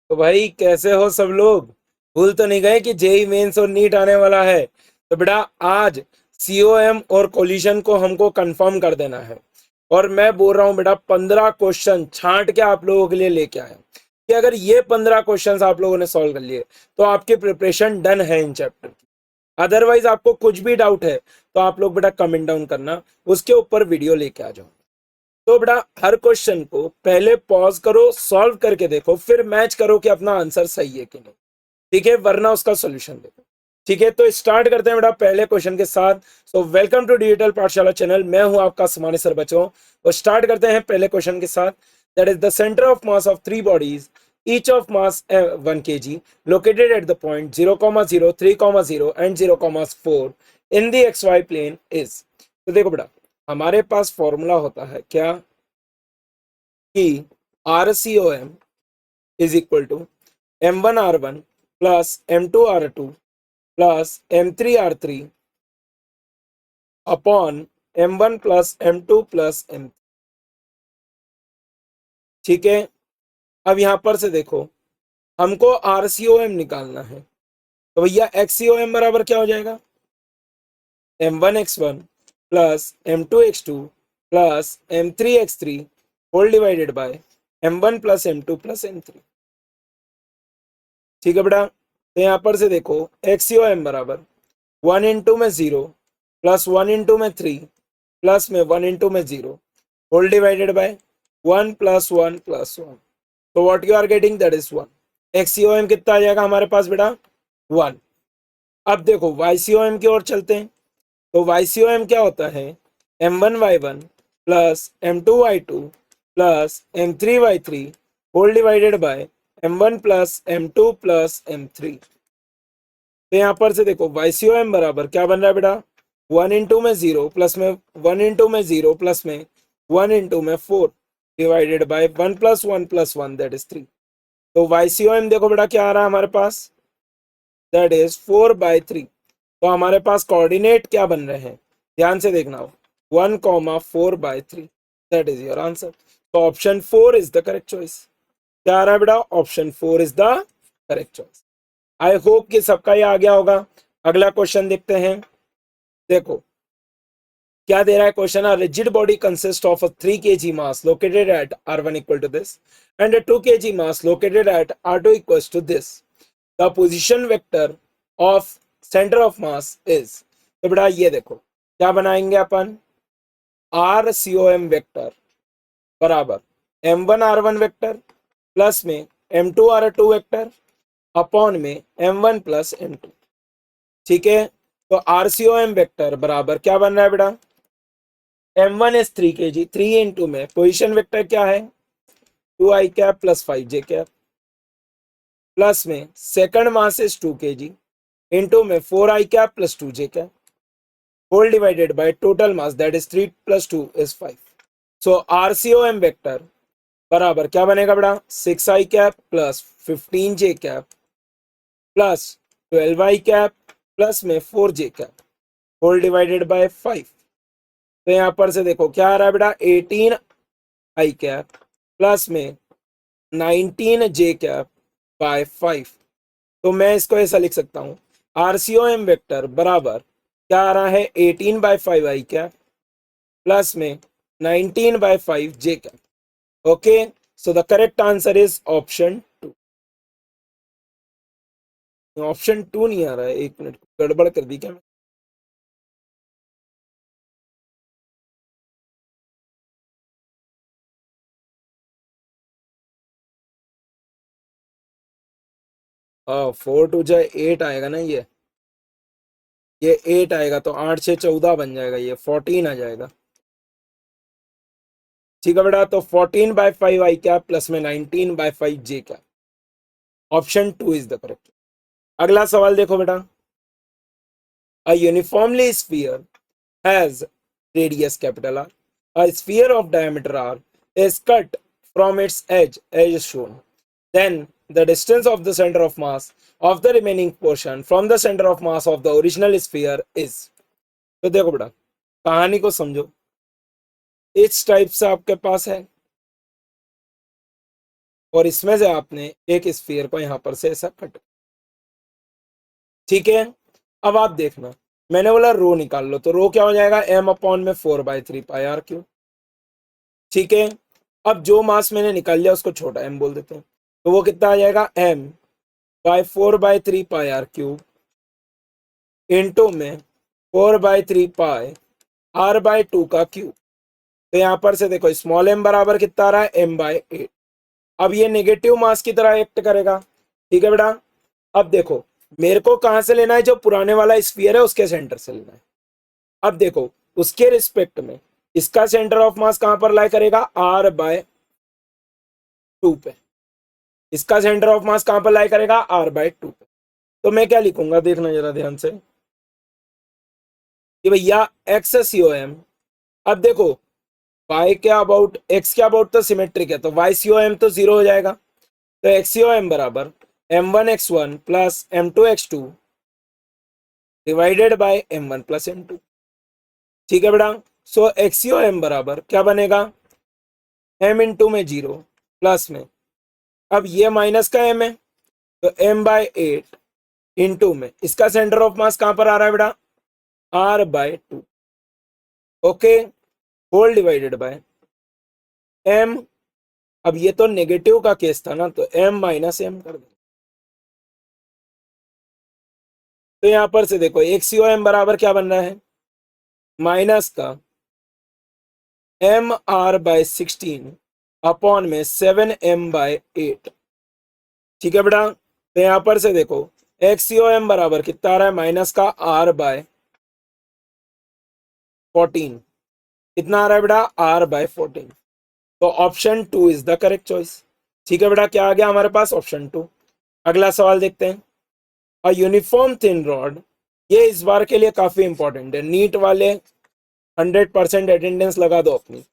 तो भाई कैसे हो सब लोग। भूल तो नहीं गए कि जेई मेंस और नीट आने वाला है। तो बेटा आज सीओएम और कोलिशन को हमको कंफर्म कर देना है। और मैं बोल रहा हूँ बेटा 15 क्वेश्चन छांट के आप लोगों के लिए लेके आया कि अगर ये 15 क्वेश्चन आप लोगों ने सॉल्व कर लिए तो आपकी प्रिपरेशन डन है इन चैप्टर की। अदरवाइज आपको कुछ भी डाउट है तो आप लोग बेटा कमेंट डाउन करना, उसके ऊपर वीडियो लेके आ जाओ। तो बेटा हर क्वेश्चन को पहले पॉज करो, सॉल्व करके देखो, फिर मैच करो कि अपना आंसर सही है कि नहीं। ठीक है, वरना उसका सोल्यूशन देखो। ठीक है, तो स्टार्ट करते हैं बेटा पहले क्वेश्चन के साथ। सो वेलकम टू डिजिटल पाठशाला चैनल, मैं हूं आपका समानी सर बच्चों। और स्टार्ट करते हैं पहले क्वेश्चन के साथ। That is the centre of mass of three bodies each of mass 1 kg located at the point 0, 3, 0 and 0, 4 in the xy plane is। तो देखो बेटा हमारे पास फॉर्मूला होता है क्या कि R C O M is equal to M1 R1 plus M2 R2 plus M3 R3 upon M1 plus M2 plus M। ठीक है, अब यहां पर से देखो हमको RCOM निकालना है। तो भैया XCOM बराबर क्या हो जाएगा? M1 X1 plus M2 X2 plus M3 X3 whole divided by M1 plus M2 plus M3। ठीक है बेटा, तो यहां पर से देखो XCOM बराबर 1 इंटू में 0 प्लस 1 इंटू में 3 प्लस में 1 इंटू में 0 whole divided by 1 plus 1 plus 1। तो what you are getting that is 1। X C O M कितना आ जाएगा हमारे पास बेटा? 1। अब देखो वाईसीओएम की ओर चलते हैं। तो वाईसीओएम क्या होता है? M1 Y1 plus M2 Y2 plus M3 Y3 whole divided by M1 plus M2 plus M3। तो यहां पर से देखो वाईसीओएम बराबर क्या बन रहा है बेटा? 1 इंटू में 0 प्लस में 1 इंटू में 0 प्लस में 1 इंटू में 4 divided by 1 plus 1 plus 1 that is 3। तो वाईसीओएम देखो बेटा क्या आ रहा है हमारे पास? That is 4/3। तो हमारे पास कोऑर्डिनेट क्या बन रहे हैं? ध्यान से देखना, 1, 4/3। That is your answer. तो option 4 is the correct choice. क्या आ रहा है बेटा? Option 4 is the correct choice. I hope कि सबका ये आ गया होगा। अगला क्वेश्चन देखते हैं। देखो क्या दे रहा है question? A rigid body consist of a 3 kg mass located at R1 equal to this and a 2 kg mass located at R2 equal to this. The position vector of centre of mass is. तो बेटा ये देखो क्या बनाएंगे अपन? RCOM vector बराबर M1 R1 vector plus में M2 R2 vector upon में M1 plus M2। ठीक है, तो RCOM वेक्टर बराबर क्या बन रहा है बेटा? M1 इज 3 kg, 3 इंटू में पोजिशन वेक्टर क्या है? 2i cap plus 5j cap plus में second mass is 2 kg into में 4i cap plus 2j cap whole divided by total mass that is 3 plus 2 is 5। So RCOM vector बराबर क्या बनेगा बेटा? 6i cap plus 15j cap plus 12i cap plus में 4j cap whole divided bye 5। तो यहां पर से देखो क्या आ रहा है बेटा? 18i कैप प्लस में 19j कैप बाय 5। तो मैं इसको ऐसा लिख सकता हूं, RCOM वेक्टर बराबर क्या आ रहा है? 18/5i कैप प्लस में 19/5j cap. Okay, so the correct answer is option 2। Option 2 नहीं आ रहा है, एक मिनट, गड़बड़ कर दी क्या मैं? हाँ, 4 2 8 आएगा ना ये 8 आएगा तो 8 6 14 बन जाएगा, ये 14 आ जाएगा। ठीक है बेटा, तो 14/5i कैप प्लस में 19/5j cap. Option 2 is the correct. अगला सवाल देखो बेटा। A uniformly sphere has radius capital R. A sphere of diameter R is cut from its edge as shown. Then the distance of the center of mass of the remaining portion from the center of mass of the original sphere is। तो देखो बेटा कहानी को समझो। इस type से आपके पास है और इसमें से आपने एक स्फीयर को यहां पर से ऐसा कट, ठीक है। अब आप देखना, मैंने बोला रो निकाल लो, तो रो क्या हो जाएगा, m अपॉन में 4/3 पाई आर क्यूब, ठीक है। अब जो मास मैंने निकाल लिया उसको छोटा m बोल देते हैं, तो वो कितना आ जाएगा, m/4/3 pi are cube into में 4/3 पाई r/2 का क्यूब। तो यहां पर से देखो स्मॉल m बराबर कितना आ रहा है, m/8। अब ये नेगेटिव मास की तरह एक्ट करेगा, ठीक है बेटा। अब देखो मेरे को कहां से लेना है, जो पुराने वाला स्फीयर है उसके सेंटर से लेना है। अब देखो उसके रिस्पेक्ट में इसका सेंटर ऑफ मास कहां पर लाई करेगा, r/2 पे। इसका सेंटर ऑफ मास कहां पर लाई करेगा, r/2 पे। तो मैं क्या लिखूंगा, देखना जरा ध्यान से कि भैया एक्स सी ओ एम। अब देखो y के अबाउट, x के अबाउट तो सिमेट्रिक है, तो y सी ओ एम तो 0 हो जाएगा। तो एक्स सी ओ एम बराबर m1x1 plus m2x2 divided by m1 plus m2, ठीक है बेटा। सो एक्स सी ओ एम बराबर क्या बनेगा, m इंटू में 0 प्लस में, अब ये माइनस का m है, तो m/8 इंटू में इसका सेंटर ऑफ मास कहां पर आ रहा है बेटा, r/2, okay, whole divided by m। अब ये तो नेगेटिव का केस था ना, तो m माइनस m कर दो। तो यहां पर से देखो एक्स सी ओ एम बराबर क्या बन रहा है, माइनस का mr/16 अपॉन में 7m/8, ठीक है बेटा। तो यहां पर से देखो एक्स सी ओ एम बराबर कितना आ रहा है, माइनस का r/14, कितना आ रहा है बेटा, r/14। तो option 2 is the correct choice, ठीक है बेटा। क्या आ गया हमारे पास, ऑप्शन 2। अगला सवाल देखते हैं, अ यूनिफॉर्म थिन रॉड, ये इस बार के लिए काफी इंपॉर्टेंट है, नीट वाले 100% अटेंडेंस लगा दो अपनी,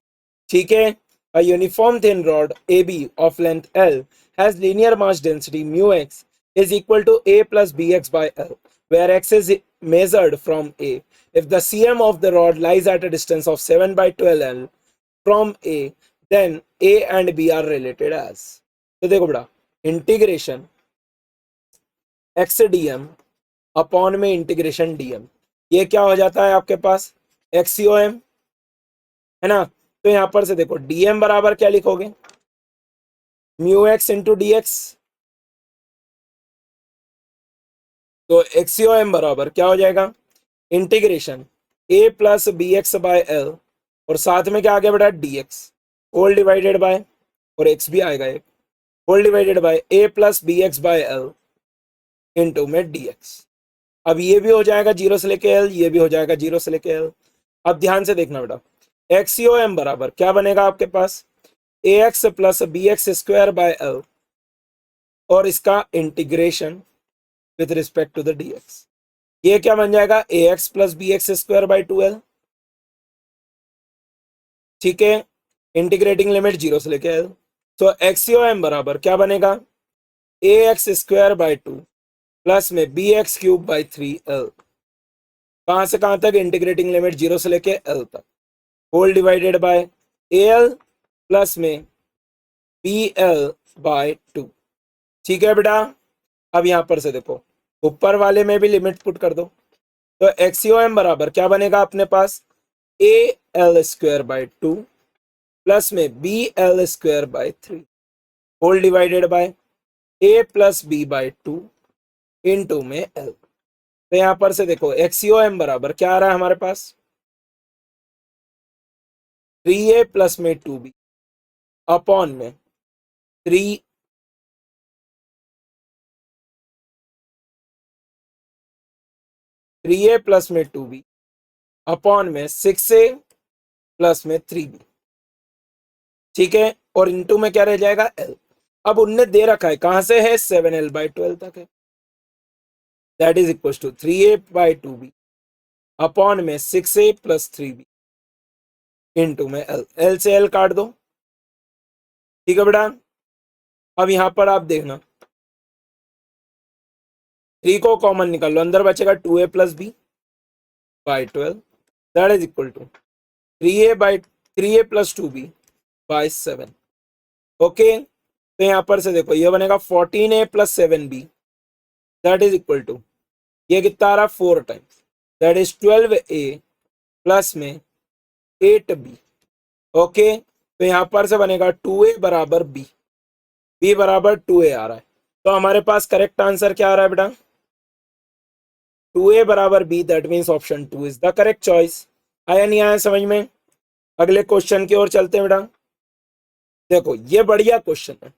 ठीक है। A uniform thin rod AB of length L has linear mass density mu x is equal to A plus bx by L, where x is measured from A. If the cm of the rod lies at a distance of 7/12 L from A, then A and B are related as। तो देखो बेटा, integration X D M upon में integration D M, ये क्या हो जाता है आपके पास, एक्स सी ओ एम, है ना। तो यहां पर से देखो dm बराबर क्या लिखोगे, mu X into D X. तो एक्सीओ एम बराबर क्या हो जाएगा, integration a plus B X by L, और साथ में क्या आ गया बेटा, D X whole divided by, और x भी आएगा एक, whole divided by a plus B X by L into में डी एक्स। अब ये भी हो जाएगा 0 से लेके l, ये भी हो जाएगा 0 से लेके l। अब ध्यान से देखना बेटा, एक्सीओ एम बराबर क्या बनेगा आपके पास, a x plus B x square by L, और इसका integration with respect to the dx, ये क्या बन जाएगा, a x plus B x square by 2l, ठीक है। इंटीग्रेटिंग लिमिट 0 से लेके l, तो एक्सीओ एम बराबर क्या बनेगा, A X square by 2 plus में B X cube by 3l, कहां से कहां तक, इंटीग्रेटिंग लिमिट 0 से लेके l तक, whole divided by A L plus में बी एल बाई 2, ठीक है बेटा। अब यहां पर से देखो ऊपर वाले में भी लिमिट पुट कर दो, तो एक्सीओ एम बराबर क्या बनेगा अपने पास, a l square by 2 plus में B l square by 3 whole divided by a plus b by 2 into में एल। तो यहां पर से देखो एक्सीओ एम बराबर क्या आ रहा है हमारे पास, 3a प्लस में 2b अपॉन में 3 3a प्लस में 2b अपॉन में 6a प्लस में 3b, ठीक है। और इंटू में क्या रह जाएगा, l। अब उनने दे रखा है कहां से है, 7l/12 तक है, that is equal to 3a/2b upon में 6a प्लस 3b इंटू में l, l से l काट दो, ठीक है बेटा। अब यहां पर आप देखना 3 को कॉमन निकाल लो, अंदर बचेगा 2a plus b by 12, that is equal to 3a plus 2b by 7, okay. तो यहाँ पर से देखो ये बनेगा 14a plus 7b, that is equal to, ये कितना आ रहा है 4 times, that is 12a plus में 8b। ओके, तो यहाँ पर से बनेगा 2a बराबर b बराबर 2a आ रहा है। तो हमारे पास करेक्ट आंसर क्या आ रहा है बेटा, 2a बराबर b, that means option 2 is the correct choice. आया नहीं आया समझ में? अगले क्वेश्चन की ओर चलते हैं बेटा। देखो ये बढ़िया क्वेश्चन है,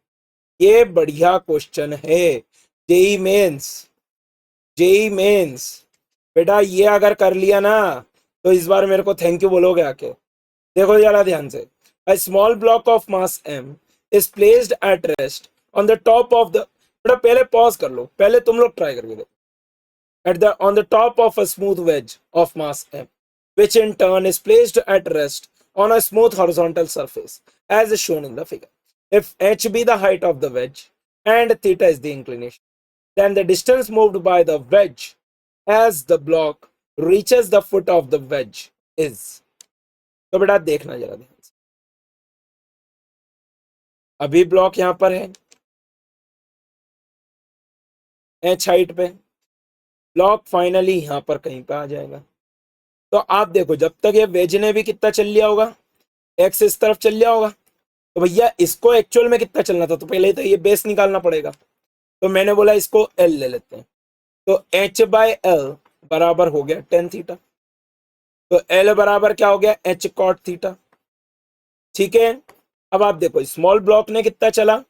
ये बढ़िया क्वेश्चन है, जेई मेंस, जेई मेंस बेटा ये अगर कर लिया ना तो इस बार मेरे को थैंक यू बोलोगे आके। देखो जरा ध्यान से, a small block of mass m is placed at rest on the top of the, बेटा पहले पॉज कर लो, पहले तुम लोग ट्राई करके देखो, at the on the top of a smooth wedge of mass m, which in turn is placed at rest on a smooth horizontal surface as is shown in the figure. If h be the height of the wedge and theta is the inclination, then the distance moved by the wedge as the block reaches the foot of the wedge is, तो बेटा देखना जरा ध्यान से, अभी block यहां पर है h हाइट पे, ब्लॉक फाइनली यहां पर कहीं पे आ जाएगा। तो आप देखो जब तक ये वेज ने भी कितना चल लिया होगा, x इस तरफ चल लिया होगा, तो भैया इसको एक्चुअल में कितना चलना था, तो पहले तो ये बेस निकालना पड़ेगा। तो मैंने बोला इसको l ले लेते हैं, तो h बाय एल बराबर हो गया टेन थीटा, तो l बराबर क्या हो गया h कॉट थीटा। ठीक है, अब आप देखो स्मॉल ब्लॉक ने कितना चला,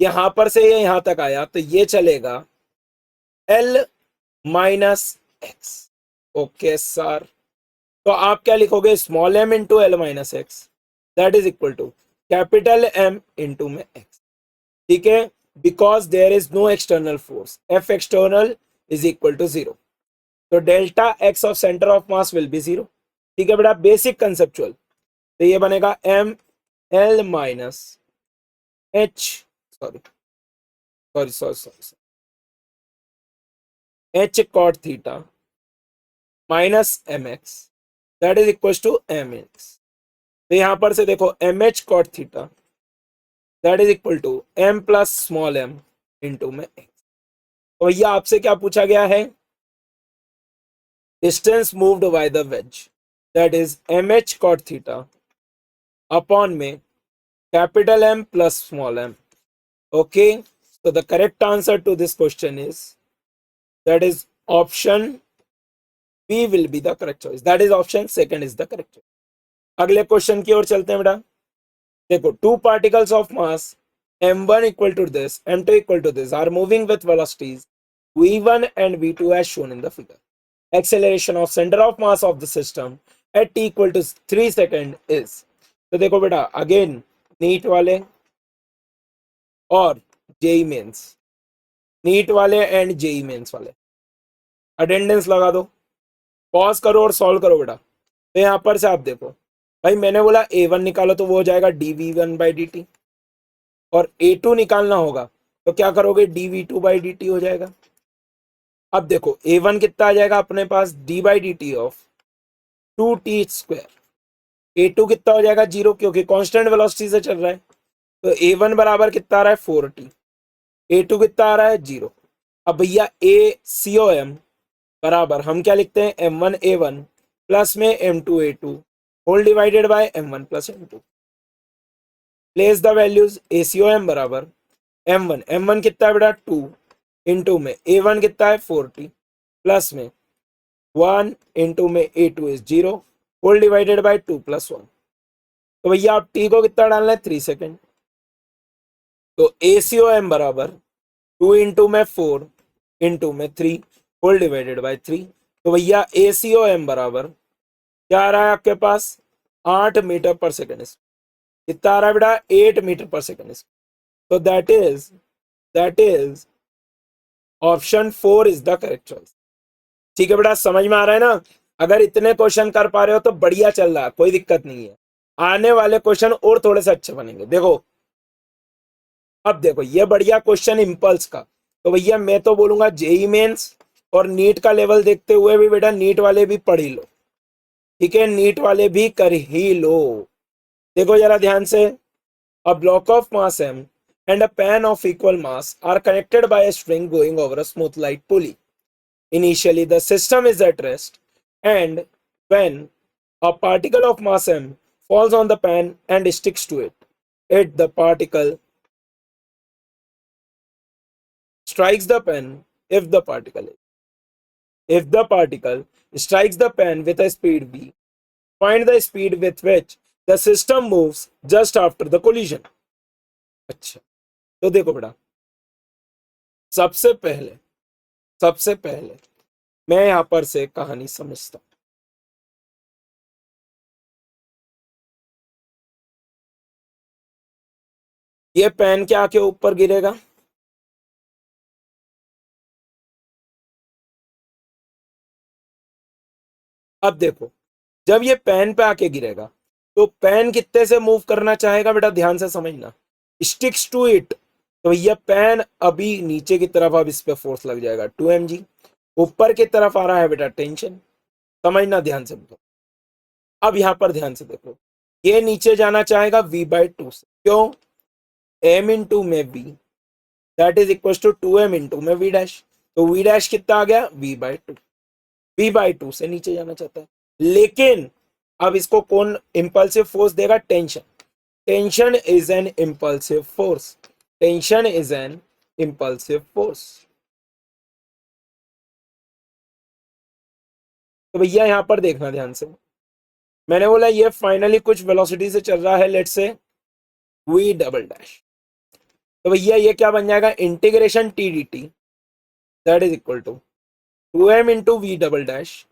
यहां पर से ये यहां तक आया, तो ये चलेगा l minus X. Okay sir, तो आप क्या लिखोगे, small m into L minus X, that is equal to capital M into में x। ठीक है, because there is no external force, F external is equal to 0, तो delta x of centre of mass will be 0। ठीक है बेटा, basic conceptual, तो ये बनेगा m l minus h, sorry sorry sorry sorry h cot theta minus mx, that is equal to mx। तो यहां पर से देखो mh cot theta that is equal to m plus small m into में x। तो भैया आपसे क्या पूछा गया है, distance moved by the wedge, that is mh cot theta upon में capital M plus small m। Okay, so the correct answer to this question is, that is option B will be the correct choice, that is option second is the correct choice। अगले question की ओर चलते हैं बेटा। देखो two particles of mass m1 equal to this, m2 equal to this are moving with velocities v1 and v2 as shown in the figure. Acceleration of center of mass of the system at t equal to 3 second is, तो देखो बेटा again NEET वाले और JEE mains, NEET वाले and JEE mains वाले attendance लगा दो, pause करो और सॉल्व करो बेटा। तो यहां पर से आप देखो भाई, मैंने बोला a1 निकालो तो वो हो जाएगा dv1 बाई dt, और a2 निकालना होगा तो क्या करोगे, dv2 बाई dt हो जाएगा। अब देखो a1 कितना आ जाएगा अपने पास, d by dt of 2t square, a2 कितना हो जाएगा 0 क्योंकि कांस्टेंट वेलोसिटी से चल रहा है, तो a1 बराबर कितना आ रहा है 4t, a2 कितना आ रहा है 0। अब भैया ACOM बराबर हम क्या लिखते हैं, m1 a1 प्लस में m2 a2 whole divided by m1 plus m2। Place the values, ACOM बराबर m1 कितना है बेटा 2 इंटू में a1 कितना है 4t प्लस में 1 इंटू में a2 is 0 whole divided by 2 plus 1। तो भैया आप t को कितना डालना है 3 सेकेंड, तो ACOM बराबर 2 इंटू में 4 इंटू में 3 होल डिवाइडेड बाय 3। तो भैया ACOM बराबर क्या आ रहा है आपके पास 8 मीटर पर सेकेंड, कितना आ रहा है बेटा 8 मीटर पर सेकेंड। तो that is option 4 is the correct choice. ठीक है बेटा, समझ में आ रहा है ना? अगर इतने क्वेश्चन कर पा रहे हो तो बढ़िया चल रहा है, कोई दिक्कत नहीं है, आने वाले क्वेश्चन और थोड़े से अच्छे बनेंगे। देखो अब देखो ये बढ़िया क्वेश्चन इम्पल्स का, तो भैया मैं तो बोलूंगा जेई मेंस और नीट का लेवल देखते हुए भी बेटा नीट वाले भी पढ़ ही लो। ठीक है, नीट वाले भी कर ही लो। देखो जरा ध्यान से, a block of mass m and a pan of equal mass are connected by a string going over a smooth light pulley. Initially, the system is at rest, and when a particle of mass m falls on the pan and sticks to it the particle strikes the pan if the particle strikes the pan with a speed v, find the speed with which the system moves just after the collision. अच्छा, तो देखो बेटा, सबसे पहले सबसे पहले मैं यहां पर से कहानी समझता हूं. ये पेन के आके ऊपर गिरेगा, अब देखो जब ये पेन पे आके गिरेगा तो पेन कितने से मूव करना चाहेगा बेटा, ध्यान से समझना. स्टिक्स टू इट, तो ये पेन अभी नीचे की तरफ, अब इस पे फोर्स लग जाएगा 2 mg. ऊपर की तरफ आ रहा है बेटा टेंशन, समझना ध्यान से. अब यहां पर ध्यान से देखो, ये नीचे जाना चाहेगा v/2 से. क्यों? m इंटू में v, that is equal to 2m into में v डैश. तो v डैश कितना आ गया? v/2. v/2 से नीचे जाना चाहता है, लेकिन अब इसको कौन इंपल्सिव फोर्स देगा? Tension. Tension is an impulsive force. Tension is an impulsive force. तो भैया यहां पर देखना ध्यान से, मैंने बोला ये फाइनली कुछ वेलोसिटी से चल रहा है, let's say v double dash. तो भैया ये क्या बन जाएगा? Integration t d t, that is equal to 2m into v double dash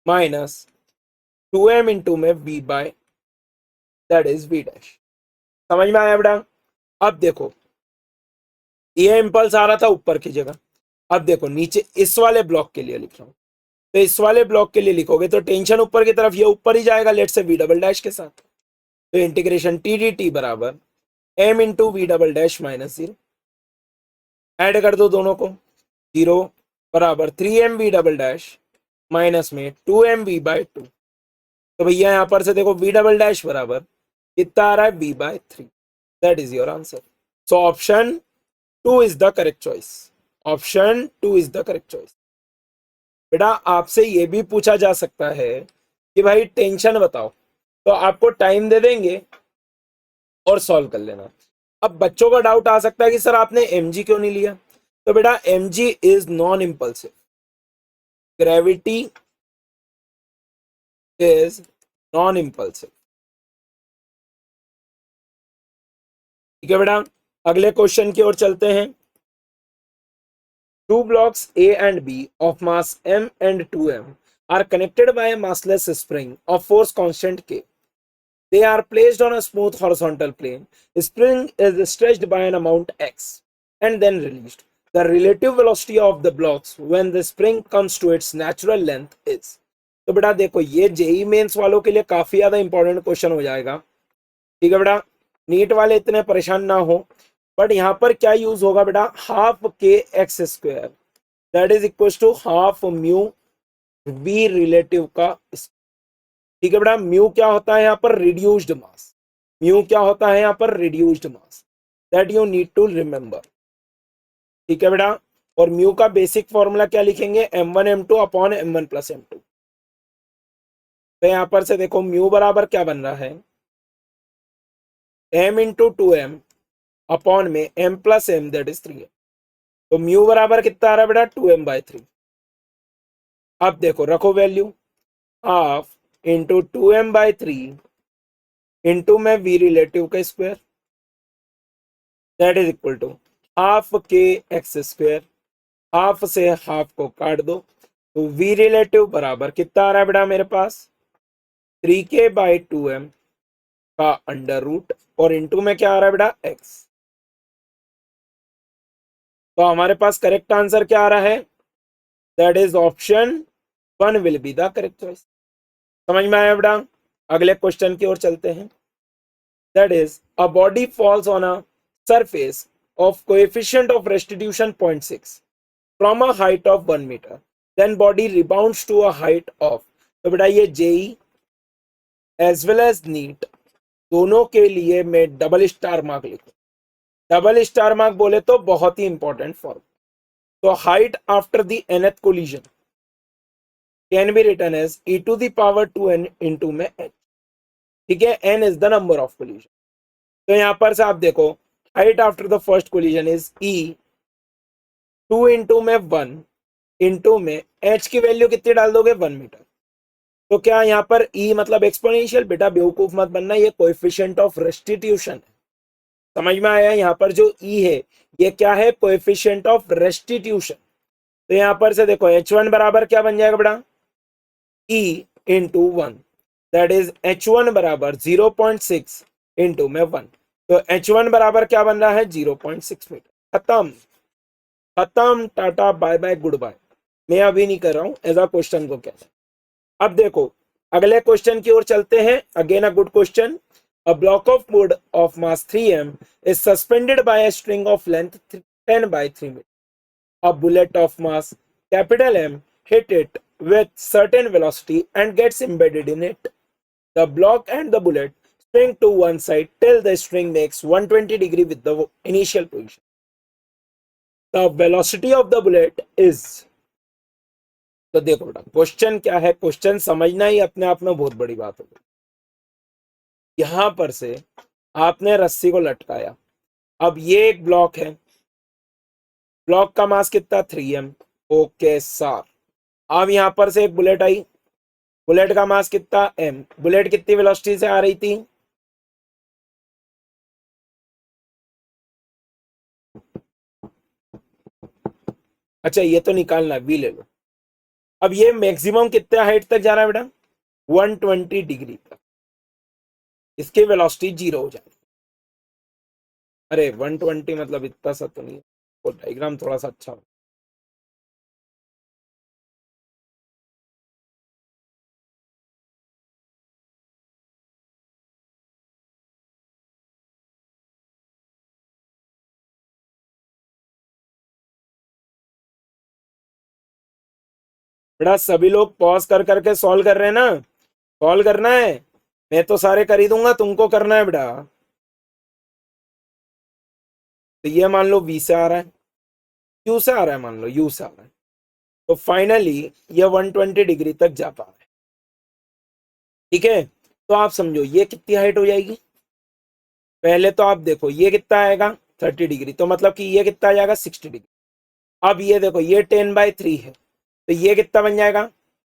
minus 2m into में v by, that is v dash. समझ में आया बेटा? अब देखो ये इंपल्स आ रहा था ऊपर की जगह, अब देखो नीचे इस वाले ब्लॉक के लिए लिख रहा हूं. तो इस वाले ब्लॉक के लिए लिखोगे तो टेंशन ऊपर की तरफ, ये ऊपर ही जाएगा लेट से वी डबल डैश के साथ. तो इंटीग्रेशन टी डी टी बराबर m into v double dash minus 0. Add कर दो दोनों को, 0 बराबर 3m we double dash minus में 2m v बाय 2. तो भैया यहां पर से देखो v डबल डैश बराबर कितना आ रहा है? v/3. That is your answer. So option 2 is the correct choice. Option 2 is the correct choice. बेटा आपसे ये भी पूछा जा सकता है कि भाई टेंशन बताओ, तो आपको टाइम दे देंगे और सॉल्व कर लेना. अब बच्चों का डाउट आ सकता है कि सर आपने mg क्यों नहीं लिया? तो बेटा mg is non impulsive, gravity is non impulsive. ठीक है बेटा, अगले क्वेश्चन की ओर चलते हैं. Two blocks A and B of mass m and 2m are connected by a massless spring of force constant K. They are placed on a smooth horizontal plane. The spring is stretched by an amount x and then released. The relative velocity of the blocks when the spring comes to its natural length is. तो बेटा देखो ये JEE mains वालों के लिए काफी ज्यादा important question हो जाएगा. ठीक है बेटा, नीट वाले इतने परेशान ना हो, बट यहां पर क्या यूज होगा बेटा? हाफ के x square, that is equal to half mu v relative का. ठीक है बेटा, म्यू क्या होता है यहाँ पर? रिड्यूस्ड मास. म्यू क्या होता है यहाँ पर? Reduced mass. That you need to remember. ठीक है बेटा, और म्यू का बेसिक फॉर्मूला क्या लिखेंगे? m1 m2 upon m1 plus m2. तो यहां पर से देखो म्यू बराबर क्या बन रहा है? m इंटू 2m अपॉन में m plus m, that is 3m. तो म्यू बराबर कितना आ रहा है बेटा? 2m/3. अब देखो रखो value, half into 2m/3 into में v रिलेटिव का square, that is equal to half के एक्स स्क्वायर. हाफ से हाफ को काट दो, तो v रिलेटिव बराबर कितना आ रहा है बेटा मेरे पास? 3k/2m का अंडर रूट, और इंटू में क्या आ रहा है बेटा? x. तो हमारे पास करेक्ट आंसर क्या आ रहा है? That is option 1 will be the correct choice. समझ में आया बेटा? अगले क्वेश्चन की ओर चलते हैं. That is a body falls on a surface of coefficient of restitution 0.6 from a height of 1 meter, then body rebounds to a height of. तो बेटा ये JEE as well as NEET दोनों के लिए मैं डबल स्टार मार्क लिखूं. Double star mark बोले तो बहुत ही इंपॉर्टेंट फॉर्म। तो height after the nth collision can be written as e to the power 2n into में h। ठीक है, n is the number of collision. तो यहां पर से आप देखो height after the first collision is e 2 into में 1 इंटू में h की वैल्यू कितनी डाल दोगे 1 मीटर। तो क्या यहाँ पर e मतलब एक्सपोनेंशियल, बेटा बेवकूफ मत बनना, ये कोएफिशिएंट ऑफ रेस्टिट्यूशन है। समझ में आया, यहाँ पर जो e है ये क्या है, कोएफिशिएंट ऑफ रेस्टिट्यूशन। तो यहाँ पर से देखो h1 बराबर क्या बन जाएगा बेटा, e into 1, that is h1 बराबर 0.6 इंटू में 1। तो h1 बराबर क्या बन रहा है 0.6 मीटर। खत्म खत्म, tata bye bye goodbye. मैं अभी नहीं कर रहा हूं, एज अ क्वेश्चन को कहते हैं। अब देखो अगले क्वेश्चन की ओर चलते हैं। Again a good question. A block of would of mass 3m is suspended by a string of length 10 by 3 meter. A bullet of mass capital M hit it with certain velocity and gets embedded in it. The block and the bullet swing to one side till the string makes 120 degree with the initial position. The velocity of the bullet is। तो देखो बेटा question क्या है, question समझना ही अपने आप में बहुत बड़ी बात होगी। यहां पर से आपने रस्सी को लटकाया, अब ये एक ब्लॉक है, ब्लॉक का मास कितना 3m। Okay sir. अब यहां पर से एक बुलेट आई, बुलेट का मास कितना m। बुलेट कितनी वेलोसिटी से आ रही थी, अच्छा ये तो निकालना है, v ले लो। अब ये मैक्सिमम कितने हाइट तक जा रहा है बेटा 120 डिग्री तक, इसकी वेलोसिटी 0 हो जाएगी। अरे 120 मतलब इतना सा तो नहीं, वो डायग्राम थोड़ा सा अच्छा हो। बेटा सभी लोग पॉज कर करके सॉल्व कर रहे हैं ना, सॉल्व करना है, मैं तो सारे कर ही दूंगा, तुमको करना है बेटा। तो ये मान लो v से आ रहा है, q से आ रहा है, मान लो u से आ रहा है, तो फाइनली ये 120 डिग्री तक जा पा रहा है। ठीक है, तो आप समझो ये कितनी हाइट हो जाएगी। पहले तो आप देखो ये कितना आएगा 30 डिग्री, तो मतलब कि ये कितना आ जाएगा 60 डिग्री। अब ये देखो ये 10/3 है, तो ये कितना बन जाएगा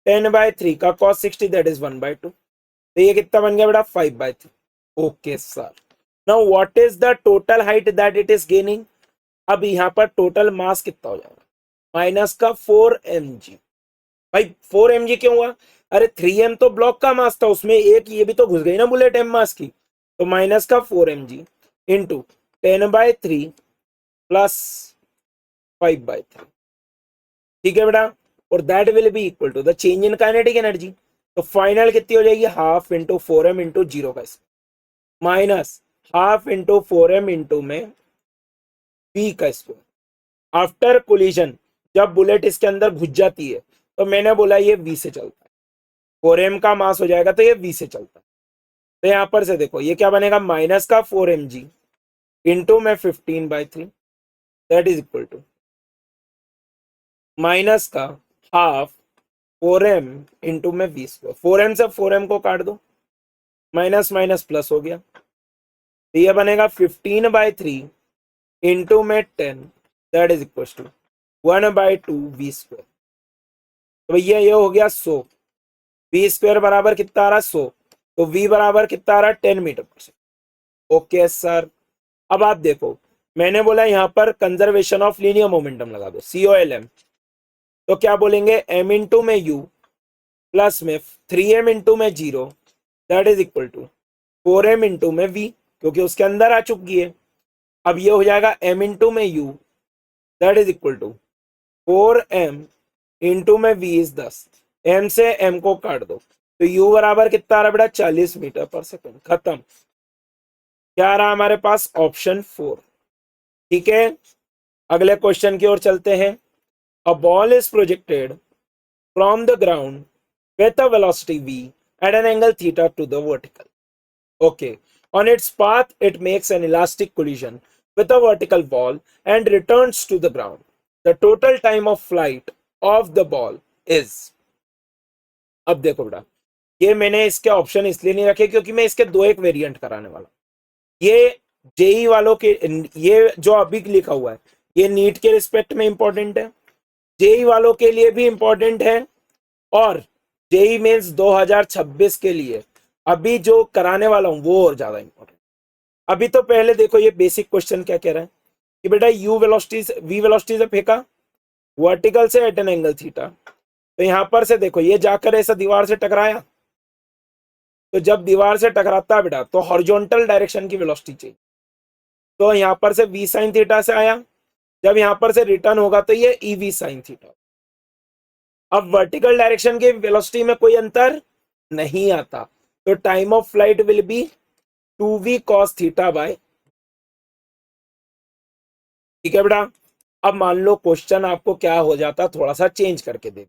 10/3 का cos 60 दैट इज 1/2। तो ये कितना बन गया बेटा 5/3। Okay sir, now what is the total height that it is gaining. अब यहाँ पर टोटल मास कितना हो जाएगा माइनस का 4 mg। भाई 4 mg क्यों हुआ, अरे 3m तो ब्लॉक का मास था, उसमें एक ये भी तो घुस गई ना बुलेट m मास की। तो माइनस का 4 mg इंटू 10/3 प्लस 5/3। ठीक है बेटा, और that will be equal to the change in kinetic energy. तो फाइनल कितनी हो जाएगी हाफ इंटू 4m इंटू 0 का square minus half into 4m into में v का स्क्वायर। आफ्टर कोलिजन जब बुलेट इसके अंदर घुस जाती है, तो मैंने बोला ये v से चलता है, 4m का मास हो जाएगा तो ये v से चलता है। तो यहां पर से देखो ये क्या बनेगा माइनस का 4 mg इंटू में 15/3 that is equal to minus का हाफ 4m इंटू में v स्क्वायर। 4m से 4m को काट दो, माइनस माइनस प्लस हो गया, तो ये बनेगा 15/3 इंटू में 10 that is equal to 1/2 v square. तो भैया ये हो गया 100, v स्क्वायर बराबर कितना आ रहा है 100, तो v बराबर कितना आ रहा है 10 मीटर पर सेकंड। ओके सर, अब आप देखो मैंने बोला यहाँ पर कंजर्वेशन ऑफ लीनियर मोमेंटम लगा दो COLM। तो क्या बोलेंगे m इंटू में u प्लस में 3m इंटू में 0 that is equal to 4m into में v, क्योंकि उसके अंदर आ चुकी है। अब ये हो जाएगा m इंटू में u that is equal to 4m into में v इज 10, m से m को काट दो, तो u बराबर कितना आ रहा बेटा 40 मीटर पर सेकंड। खत्म, क्या आ रहा हमारे पास ऑप्शन 4। ठीक है, अगले क्वेश्चन की ओर चलते हैं। A ball is projected from the ground with a velocity v at an angle theta to the vertical. Okay, on its path it makes an elastic collision with a vertical ball and returns to the ground. The total time of flight of the ball is. अब देखो बेटा, ये मैंने इसके option इसलिए नहीं रखे क्योंकि मैं इसके दो एक वेरिएंट कराने वाला। ये जेई वालों के, ये जो अभी लिखा हुआ है ये नीट के रिस्पेक्ट में इंपॉर्टेंट है, जेई वालों के लिए भी इंपॉर्टेंट है, और जेई मेंस 2026 के लिए अभी जो कराने वाला हूं वो और ज्यादा इंपॉर्टेंट। अभी तो पहले देखो ये बेसिक क्वेश्चन क्या कह रहा है कि बेटा यू वेलोसिटी वी वेलोसिटी से फेंका वर्टिकल से एट एन एंगल थीटा, तो यहां पर से देखो ये जाकर ऐसा दीवार से टकराया, तो जब दीवार से टकराता है बेटा तो हॉरिजॉन्टल डायरेक्शन की वेलोसिटी चाहिए, तो यहां पर से वी साइन थीटा से आया, जब यहां पर से रिटर्न होगा तो ये ई वी साइन थीटा। अब वर्टिकल डायरेक्शन की वेलोसिटी में कोई अंतर नहीं आता, तो time of flight will be 2v cos theta by. ठीक है बेटा, अब मान लो क्वेश्चन आपको क्या हो जाता, थोड़ा सा चेंज करके दे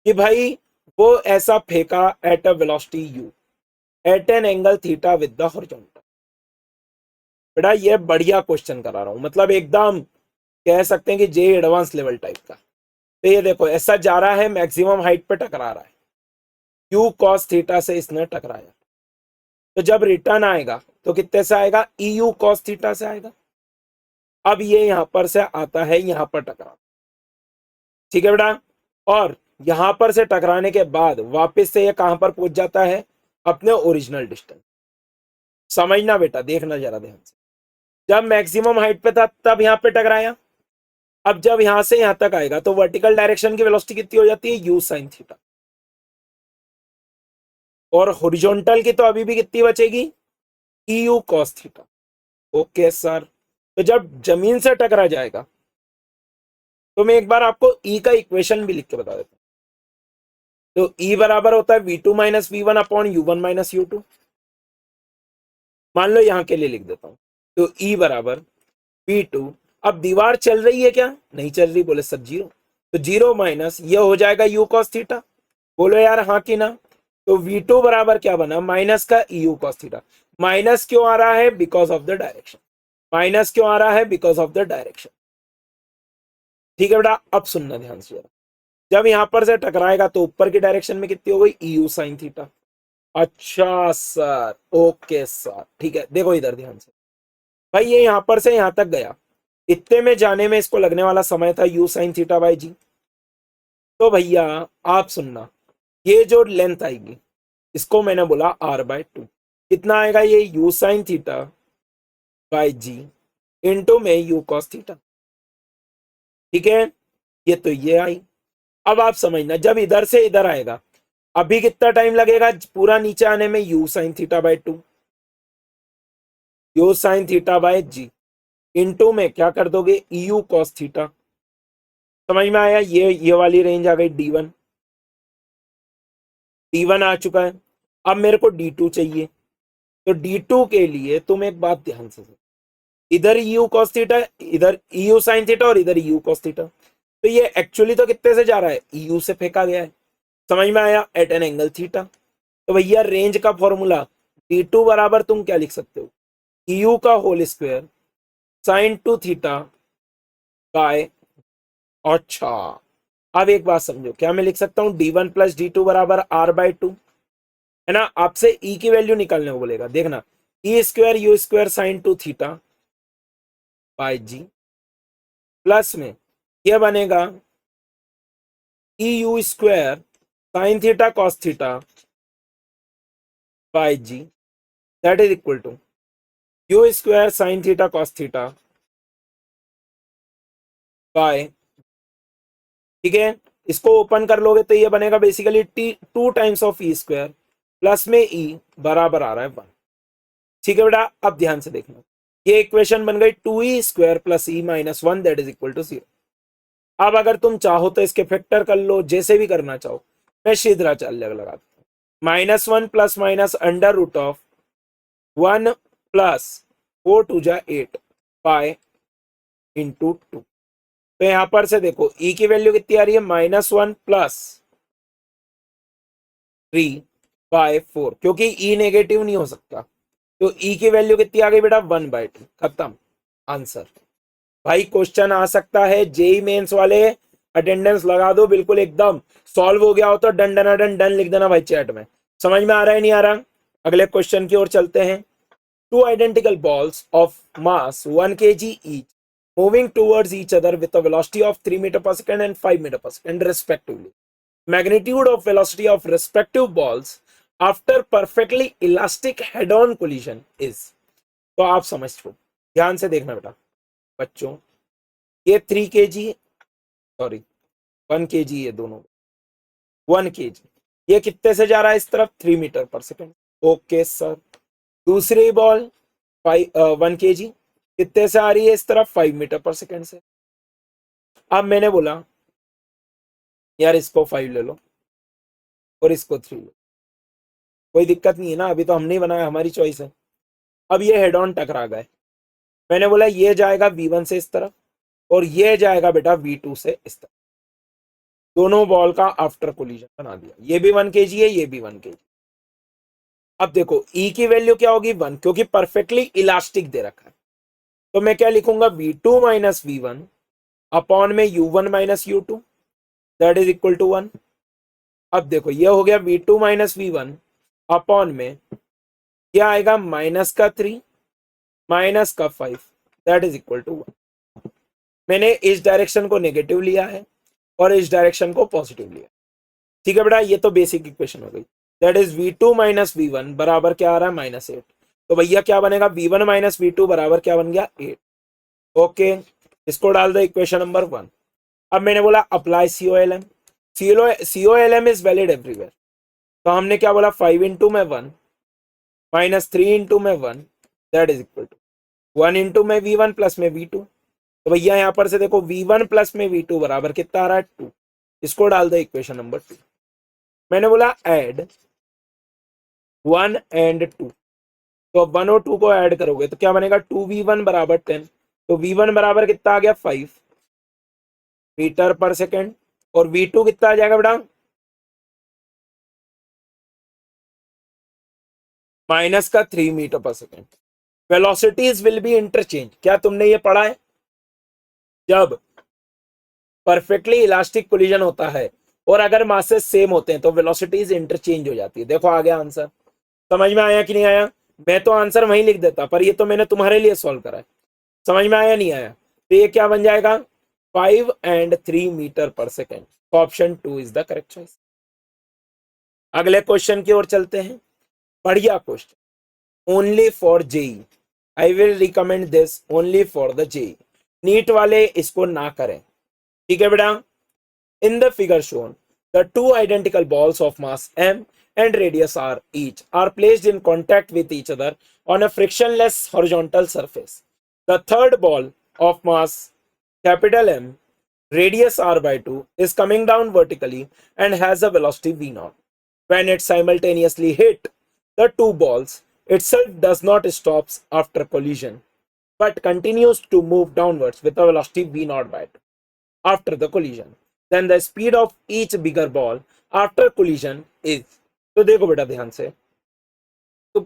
कि भाई वो ऐसा फेंका at a velocity u at an angle theta with the horizontal. बेटा ये बढ़िया क्वेश्चन करा रहा हूं, मतलब एकदम कह सकते हैं कि जे एडवांस लेवल टाइप का। तो ये देखो ऐसा जा रहा है, मैक्सिमम हाइट पे टकरा रहा है, u cos थीटा से इसने टकराया, तो जब रिटर्न आएगा तो कितने से आएगा, ई यू कॉस थीटा से आएगा। अब ये यहां पर से आता है यहां पर टकरा, ठीक है बेटा, और यहां पर से टकराने के बाद वापस से ये कहां पर पहुंच जाता है, अपने ओरिजिनल डिस्टेंस। समझना बेटा, देखना जरा ध्यान से, जब मैक्सिमम हाइट पे था तब यहां पे टकराया, अब जब यहां से यहां तक आएगा तो वर्टिकल डायरेक्शन की वेलोसिटी कितनी हो जाती है, यू साइन थीटा, और हॉरिजॉन्टल की तो अभी भी कितनी बचेगी, E U cos theta. Okay sir, तो जब जमीन से टकरा जाएगा तो मैं एक बार आपको ई का इक्वेशन भी लिख के बता देता हूं। तो ई बराबर होता है v2 minus v one upon u1 minus u2। मान लो यहां के लिए लिख देता हूं, तो ई बराबर v2, अब दीवार चल रही है क्या, नहीं चल रही, बोले सर जीरो, तो जीरो माइनस ये हो जाएगा u cos थीटा, बोलो यार हाँ कि ना। तो v2 बराबर क्या बना, माइनस का eu cos थीटा। माइनस क्यों आ रहा है, because of the direction, minus क्यों आ रहा है, बिकॉज ऑफ द डायरेक्शन। ठीक है बेटा, अब सुनना ध्यान से, जब यहां पर से टकराएगा तो ऊपर की डायरेक्शन में कितनी हो गई, EU साइन थीटा। अच्छा सर, ओके सर, ठीक है, देखो इधर ध्यान से, भाई ये यहां पर से यहां तक गया, इतने में जाने में इसको लगने वाला समय था u साइन थीटा बाई जी। तो भैया आप सुनना, ये जो लेंथ आएगी इसको मैंने बोला r/2, कितना आएगा ये u sine theta by g into में u cos थीटा। ठीक है, ये तो ये आई। अब आप समझना, जब इधर से इधर आएगा अभी कितना टाइम लगेगा पूरा नीचे आने में, u sine theta by 2, u sine theta by g into में क्या कर दोगे, eu cos थीटा। समझ में आया, ये वाली रेंज आ गई d1, d1 आ चुका है। अब मेरे को d2 चाहिए, तो d2 के लिए तुम एक बात ध्यान से, इधर eu cos थीटा, इधर eu साइन थीटा और इधर eu cos थीटा, तो ये एक्चुअली तो कितने से जा रहा है, eu से फेंका गया है। समझ में आया, एट एन एंगल थीटा। तो भैया रेंज का फॉर्मूला d2 बराबर तुम क्या लिख सकते हो, eu का whole square sine 2 theta by. अच्छा, अब एक बात समझो, क्या मैं लिख सकता हूं d1 प्लस d2 बराबर r/2, है ना। आपसे e की वैल्यू निकालने को बोलेगा, देखना e square u square sine 2 theta by g, plus में यह बनेगा e u square sine theta cos theta by g, that is equal to u square sine theta cos theta by. ठीक है, इसको ओपन कर लोगे तो ये बनेगा basically t 2 times of e square, plus में ई बराबर आ रहा है 1। ठीक है बेटा, अब ध्यान से देखना, ये इक्वेशन बन गई 2e square plus e minus 1 that is equal to 0। अब अगर तुम चाहो तो इसके फैक्टर कर लो, जैसे भी करना चाहो, मैं सीधा चाल लगा देता हूं, -1 plus minus under root of 1 plus 4 2 जा 8 पाई इंटू 2। तो यहां पर से देखो e की वैल्यू कितनी आ रही है, -1 प्लस 3/4, क्योंकि e नेगेटिव नहीं हो सकता, तो e की वैल्यू कितनी आ गई बेटा, 1/2, खत्म। आंसर। भाई क्वेश्चन आ सकता है जेई मेंस वाले, अटेंडेंस लगा दो बिल्कुल एकदम। सॉल्व हो गया हो तो डन डन डन डन लिख देना भाई चैट में। समझ में आ रहा है नहीं आ रहा? अगले क्वेश्चन की ओर चलते हैं। Two identical balls of mass 1 kg each moving towards each other with a velocity of 3 meter per second and 5 meter per second respectively. Magnitude of velocity of respective balls after perfectly elastic head-on collision is। तो आप समझो, ध्यान से देखना बेटा बच्चों, ये 3 kg, sorry 1 kg, ये दोनों 1 kg, ये कितने से जा रहा है इस तरफ 3 मीटर पर सेकेंड। Okay sir. दूसरी बॉल 1 kg कितने से आ रही है इस तरफ 5 मीटर पर सेकेंड से। अब मैंने बोला यार इसको 5 ले लो और इसको 3 लो, कोई दिक्कत नहीं है ना, अभी तो हम नहीं बनाया, हमारी चॉइस है। अब ये हेड ऑन टकरा गए, मैंने बोला ये जाएगा V1 से इस तरफ और ये जाएगा बेटा V2 से इस तरफ। दोनों बॉल का आफ्टर कोलिजन बना दिया, ये भी 1 kg है, ये भी 1 kg। अब देखो E की वैल्यू क्या होगी 1, क्योंकि परफेक्टली इलास्टिक दे रखा है। तो मैं क्या लिखूंगा V2 माइनस V1 अपॉन में U1 minus U2 that is equal to 1। अब देखो ये हो गया V2 माइनस V1 अपॉन में क्या आएगा माइनस का 3 माइनस का 5 दैट इज इक्वल टू 1। मैंने इस डायरेक्शन को नेगेटिव लिया है और इस डायरेक्शन को पॉजिटिव लिया। ठीक है बेटा, ये तो बेसिक इक्वेशन हो गई। That is V2 minus V1 बराबर क्या आ रहा है -8। तो भैया क्या बनेगा V1 माइनस V2 बराबर क्या बन गया 8। ओके, इसको डाल दो इक्वेशन नंबर 1। अब मैंने बोला apply COLM। COLM is valid everywhere. तो हमने क्या बोला 5 इंटू में 1 माइनस 3 इंटू में 1 that is equal to 1 into में V1 प्लस में V2। तो भैया यहां पर से देखो V1 प्लस में V2 बराबर कितना आ रहा है 2। इसको डाल दो इक्वेशन नंबर 2। मैंने बोला ऐड 1 एंड 2, तो 1 और 2 को ऐड करोगे तो क्या बनेगा 2V1 बराबर 10। तो V1 बराबर कितना आ गया 5 मीटर पर सेकेंड और V2 कितना आ जाएगा बेटा माइनस का 3 मीटर पर second. Velocities will be interchange, क्या तुमने ये पढ़ा है? जब परफेक्टली इलास्टिक कोलिजन होता है और अगर मासेस सेम होते हैं तो वेलोसिटीज इंटरचेंज हो जाती है। देखो आ गया आंसर, समझ में आया कि नहीं आया? मैं तो आंसर वहीं लिख देता, पर ये तो मैंने तुम्हारे लिए सॉल्व करा है। समझ में आया नहीं आया? तो ये क्या बन जाएगा 5 एंड 3 मीटर पर second. Option 2 is the correct choice. अगले क्वेश्चन की ओर चलते हैं। बढ़िया question, only for JEE. I will recommend this only for the JEE. NEET वाले इसको ना करें, ठीक है बेटा। In the figure shown, the two identical balls of mass m and radius r each are placed in contact with each other on a frictionless horizontal surface. The third ball of mass capital M, radius r by 2, is coming down vertically and has a velocity v0. When it simultaneously hit the two balls, itself does not stop after collision, but continues to move downwards with a velocity v0 by 2 after the collision. Then the speed of each bigger ball after collision is। तो देखो बेटा ध्यान से, तो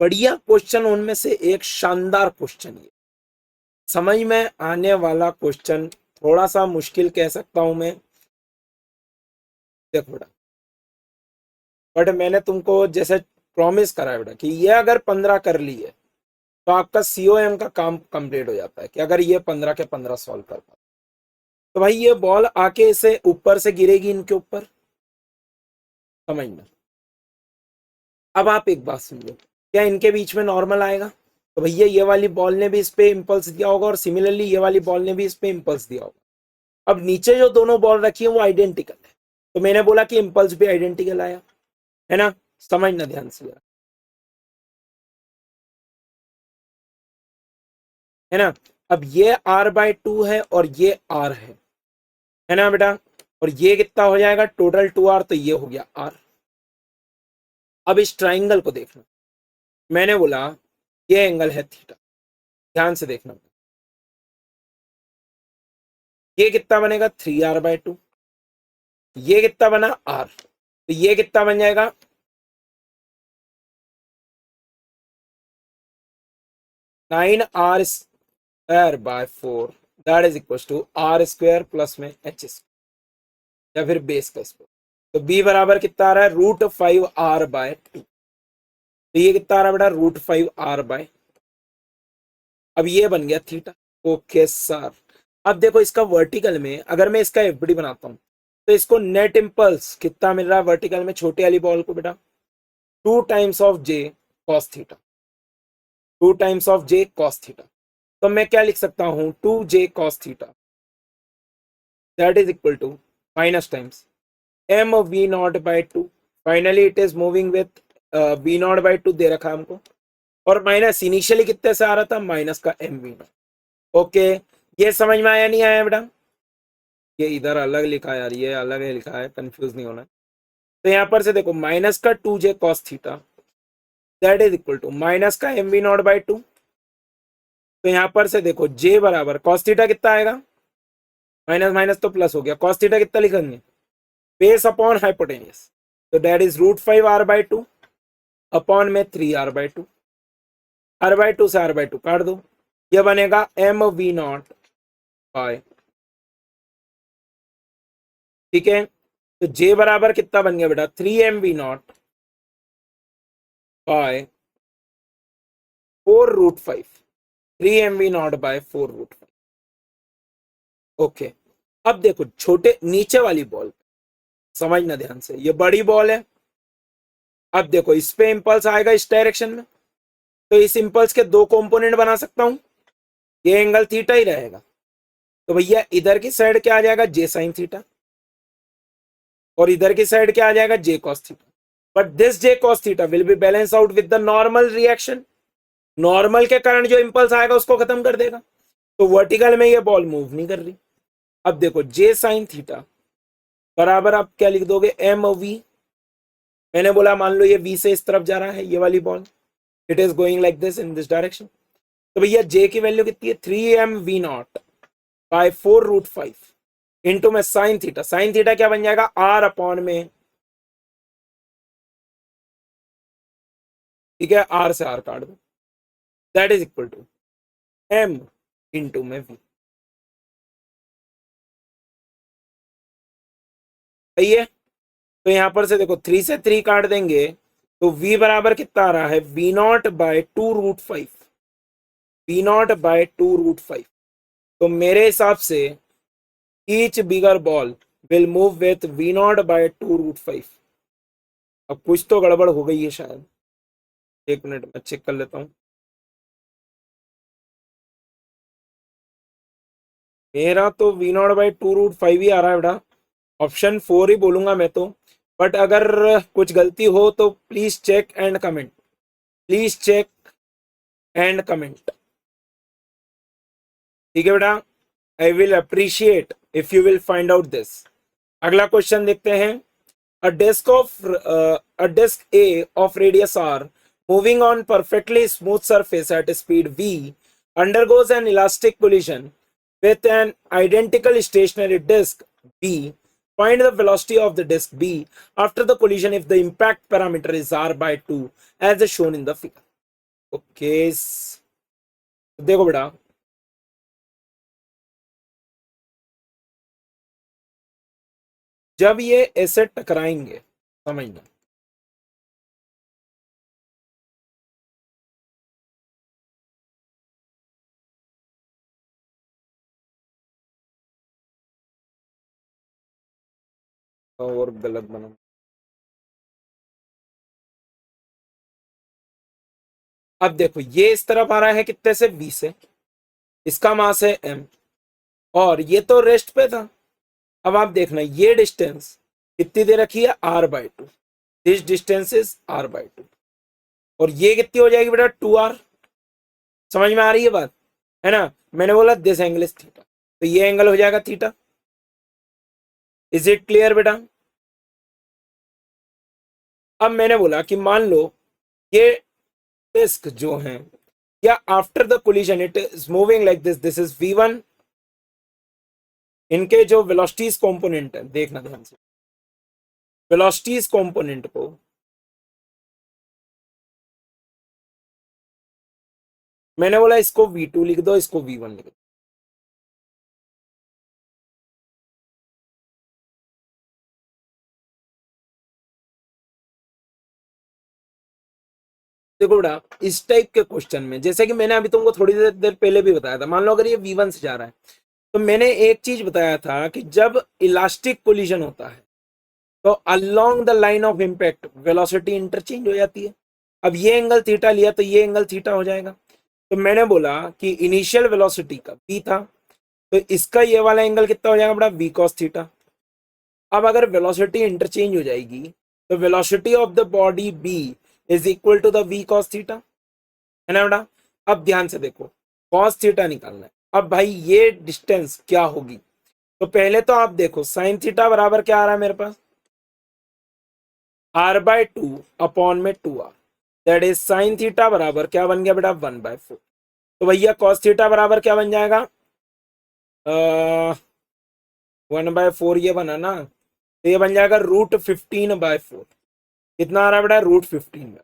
बढ़िया question उनमें से एक शानदार क्वेश्चन, ये समझ में आने वाला क्वेश्चन, थोड़ा सा मुश्किल कह सकता हूं मैं। देखो बेटा, बट मैंने तुमको जैसे प्रॉमिस करा है बेटा कि ये अगर 15 कर ली है तो आपका COM का काम कंप्लीट हो जाता है, कि अगर ये 15 के 15 सॉल्व कर पाए तो भाई ये बॉल आके इसे ऊपर से गिरेगी इनके ऊपर, समझना। अब आप एक बात समझो, क्या इनके बीच में नॉर्मल आएगा? तो भैया ये वाली बॉल ने भी इस पे इंपल्स दिया होगा और सिमिलरली ये वाली बॉल ने भी इस पे इंपल्स दिया होगा। अब नीचे जो दोनों बॉल रखी है वो आइडेंटिकल है, तो मैंने बोला कि इंपल्स भी आइडेंटिकल आया, है ना? समझना ध्यान से, है ना? अब ये r/2 है और ये r है ना बेटा? और ये कितना हो जाएगा टोटल 2r, तो ये हो गया r। अब इस ट्राइंगल को देखना, मैंने बोला ये एंगल है थीटा, ध्यान से देखना। ये कितना बनेगा 3r/2, ये कितना बना r, तो ये कितना बन जाएगा 9r square by 4 that is equal to r square plus में एच स्क्वायर या फिर बेस का स्क्वायर। तो बी बराबर कितना आ रहा है √5r/2। तो ये कितना आ रहा है बेटा √5r/। अब ये बन गया थीटा। Okay sir. अब देखो इसका वर्टिकल में अगर मैं इसका एफडी बनाता हूं तो इसको नेट इंपल्स कितना मिल रहा है वर्टिकल में छोटे वाली बॉल को बेटा 2 times of j cos theta. 2 times of j cos theta. तो मैं क्या लिख सकता हूं 2j cos theta that is equal to minus times mv0/2। Finally it is moving with v0/2 दे रखा है हमको और माइनस इनिशियली कितने से आ रहा था माइनस का mv0। ओके ये समझ में आया नहीं आया बेटा? ये इधर अलग लिखा है यार, ये अलग है लिखा है, कंफ्यूज नहीं होना। तो यहां पर से देखो माइनस का 2j cos theta that is equal to minus का mv0/2। तो यहां पर से देखो j बराबर कॉस थीटा कितना आएगा माइनस माइनस तो प्लस हो गया कॉस थीटा कितना लिखेंगे बेस अपॉन हाइपोटेनियस। तो दैट इज √5r/2 अपॉन में 3r/2। r/2 से r/2 काट दो ये बनेगा mv0/। ठीक है तो j बराबर कितना बन गया बेटा 3mv0/4√5। 3mv0/4√5। ओके अब देखो छोटे नीचे वाली बॉल समझना ध्यान से, ये बड़ी बॉल है। अब देखो इस पे इंपल्स आएगा इस डायरेक्शन में तो इस इंपल्स के दो कंपोनेंट बना सकता हूं, ये एंगल थीटा ही रहेगा। तो भैया इधर की साइड क्या आ जाएगा जे साइन थीटा और इधर की साइड क्या आ जाएगा J cos theta. But this J cos theta will be balance out with the normal reaction. Normal के कारण जो इंपल्स आएगा उसको खत्म कर देगा। तो वर्टिकल में ये बॉल मूव नहीं कर रही। अब देखो जे साइन थीटा बराबर आप क्या लिख दोगे एम वी। मैंने बोला मान लो ये वी से इस तरफ जा रहा है ये वाली ball it is going like this in this direction. तो भैया जे की वैल्यू कितनी है 3mv0/4√5 इंटू में साइन थीटा। साइन थीटा क्या बन जाएगा r अपॉन में, ठीक है r से r काट दो that is equal to m into में v। सही है। तो यहां पर से देखो 3 से 3 काट देंगे तो v बराबर कितना आ रहा है v0/2√5। v0/2√5। तो मेरे हिसाब से each bigger ball will move with v0/2√5। अब कुछ तो गड़बड़ हो गई है शायद, एक मिनट में चेक कर लेता हूं। मेरा तो v0/2√5 ही आ रहा है बेटा। ऑप्शन 4 ही बोलूंगा मैं तो, बट अगर कुछ गलती हो तो please check and comment. Please check and comment. ठीक है बेटा I will appreciate if you will find out this. अगला क्वेश्चन देखते हैं। A disk A of radius r moving on perfectly smooth surface at speed v undergoes an elastic collision with an identical stationary disk B. Find the velocity of the disk B after the collision if the impact parameter is r/2 as shown in the figure. Okay. देखो बेटा जब ये ऐसे टकराएंगे समझना और गलत बना। अब देखो ये इस तरफ आ रहा है कितने से v से, इसका मास है m और ये तो रेस्ट पे था। अब आप देखना ये डिस्टेंस कितनी दे रखी है r/2। This distance is r/2 और ये कितनी हो जाएगी बेटा 2r। समझ में आ रही है बात है ना? मैंने बोला दिस एंगल इज थीटा तो ये एंगल हो जाएगा थीटा। इज इट क्लियर बेटा? अब मैंने बोला कि मान लो ये डिस्क जो है या after the collision it is moving like this is v1। इनके जो वेलोसिटीज कंपोनेंट है देखना ध्यान से, वेलोसिटीज कंपोनेंट को, मैंने बोला इसको V2 लिख दो, इसको V1 लिख दो। देखो बेटा, इस टाइप के क्वेश्चन में जैसे कि मैंने अभी तुमको थोड़ी देर पहले भी बताया था, मान लो अगर ये V1 से जा रहा है तो मैंने एक चीज बताया था कि जब इलास्टिक कोलिजन होता है तो along the line of impact velocity interchange हो जाती है। अब ये एंगल थीटा लिया तो ये एंगल थीटा हो जाएगा। तो मैंने बोला कि इनिशियल वेलोसिटी का v था, तो इसका ये वाला एंगल कितना हो जाएगा बेटा, v cos थीटा। अब अगर वेलोसिटी इंटरचेंज हो जाएगी तो velocity of the body b is equal to the v cos theta, है ना बेटा। अब ध्यान से देखो, cos थीटा निकालना है। अब भाई ये डिस्टेंस क्या होगी, तो पहले तो आप देखो साइन थीटा बराबर क्या आ रहा है मेरे पास, r/2 अपॉन में 2r, that is sine theta बराबर क्या बन गया बेटा, 1/4। तो भैया cos थीटा बराबर क्या बन जाएगा, 1/4 ये बना ना, तो ये बन जाएगा √15/4। कितना आ रहा है बेटा, √15।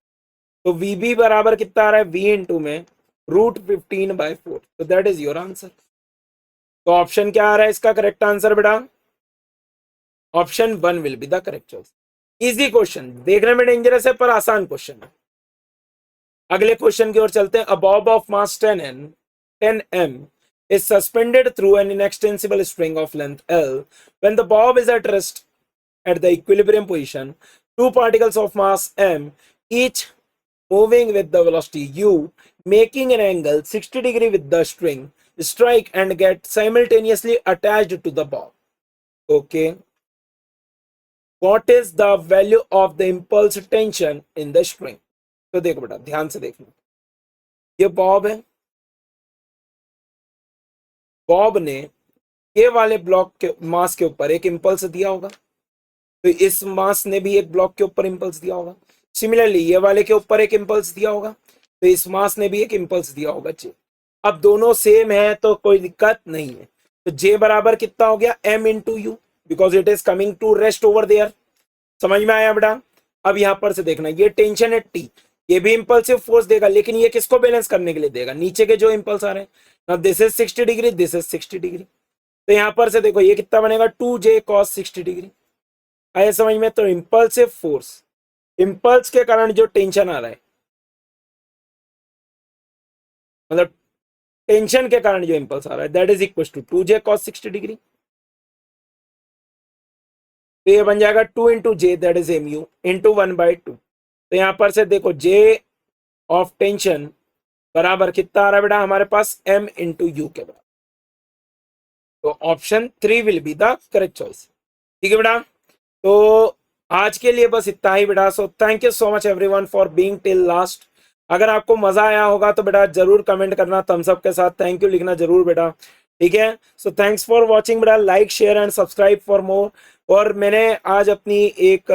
तो VB बराबर कितना आ रहा है, V इंटू में √15/4। तो दैट इज योर आंसर। तो ऑप्शन क्या आ रहा है इसका करेक्ट आंसर बेटा, option 1 will be the correct choice. Easy question, देखने में डेंजरस है पर आसान क्वेश्चन है। अगले क्वेश्चन की ओर चलते हैं। A bob of mass 10m is suspended through an inextensible string of length L. When the bob is at rest at the equilibrium position, two particles of mass m, each moving with the velocity u, making an angle 60 degree with the string, strike and get simultaneously attached to the bob. Okay. What is the value of the impulse tension in the string? तो देखो बेटा, ध्यान से देखना, ये Bob है, Bob ने ये वाले ब्लॉक के मास के ऊपर एक इंपल्स दिया होगा, तो इस मास ने भी एक ब्लॉक के ऊपर इंपल्स दिया होगा। सिमिलरली ये वाले के ऊपर एक इंपल्स दिया होगा, तो इस मास ने भी एक इंपल्स दिया होगा जे। अब दोनों सेम है तो कोई दिक्कत नहीं है। तो जे बराबर कितना हो गया, m into u, because it is coming to rest over there. समझ में आया बेटा। अब यहां पर से देखना, ये टेंशन है टी, ये भी इंपल्सिव फोर्स देगा, लेकिन ये किसको बैलेंस करने के लिए देगा, नीचे के जो इंपल्स आ रहे हैं ना। This is 60 degree, this is 60 degree. तो यहां पर से देखो ये कितना बनेगा, 2j cos 60 डिग्री। आया समझ में। तो इंपल्सिव फोर्स, इंपल्स के कारण जो टेंशन आ रहा है, मतलब टेंशन के कारण जो इंपल्स आ रहा है, that is equal to 2j cos 60 degree. तो ये बन जाएगा 2 into j, that is mu into 1/2। तो यहां पर से देखो J ऑफ टेंशन बराबर कितना आ रहा है बेटा हमारे पास, m इंटू यू के बराबर। तो option 3 will be the correct choice. ठीक है बेटा। तो आज के लिए बस इतना ही बेटा। So thank you so much everyone for being till last. अगर आपको मजा आया होगा तो बेटा जरूर कमेंट करना थम्स अप के साथ, थैंक यू लिखना जरूर बेटा। ठीक है। सो थैंक्स फॉर वॉचिंग बेटा, like share and subscribe for more. और मैंने आज अपनी एक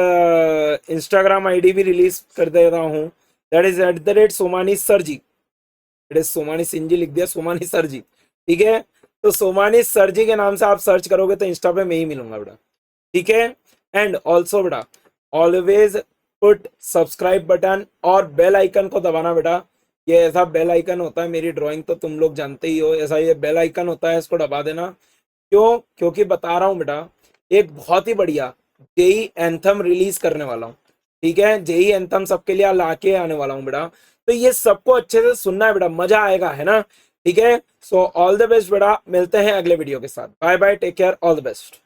इंस्टाग्राम आईडी भी रिलीज कर दे रहा हूँ, that is @Somani sir ji. It is Somani Singh ji लिख दिया, सोमानी सर जी। ठीक है। तो सोमानी सर जी के नाम से आप सर्च करोगे तो इंस्टा पे मैं ही मिलूंगा बेटा। ठीक है। एंड ऑल्सो बेटा ऑलवेज पुट सब्सक्राइब बटन और बेल आइकन को दबाना बेटा। ये ऐसा बेल आइकन होता है, मेरी ड्राइंग तो तुम लोग जानते ही हो, ऐसा ये बेल आइकन होता है, इसको दबा देना। क्यों, क्योंकि बता रहा हूँ बेटा एक बहुत ही बढ़िया जेई एंथम रिलीज करने वाला हूँ। ठीक है। जेई एंथम सबके लिए लाके आने वाला हूँ बेटा। तो ये सबको अच्छे से सुनना है बेटा, मजा आएगा, है ना। ठीक है। सो ऑल द बेस्ट बेटा, मिलते हैं अगले वीडियो के साथ। Bye bye, take care, all the best.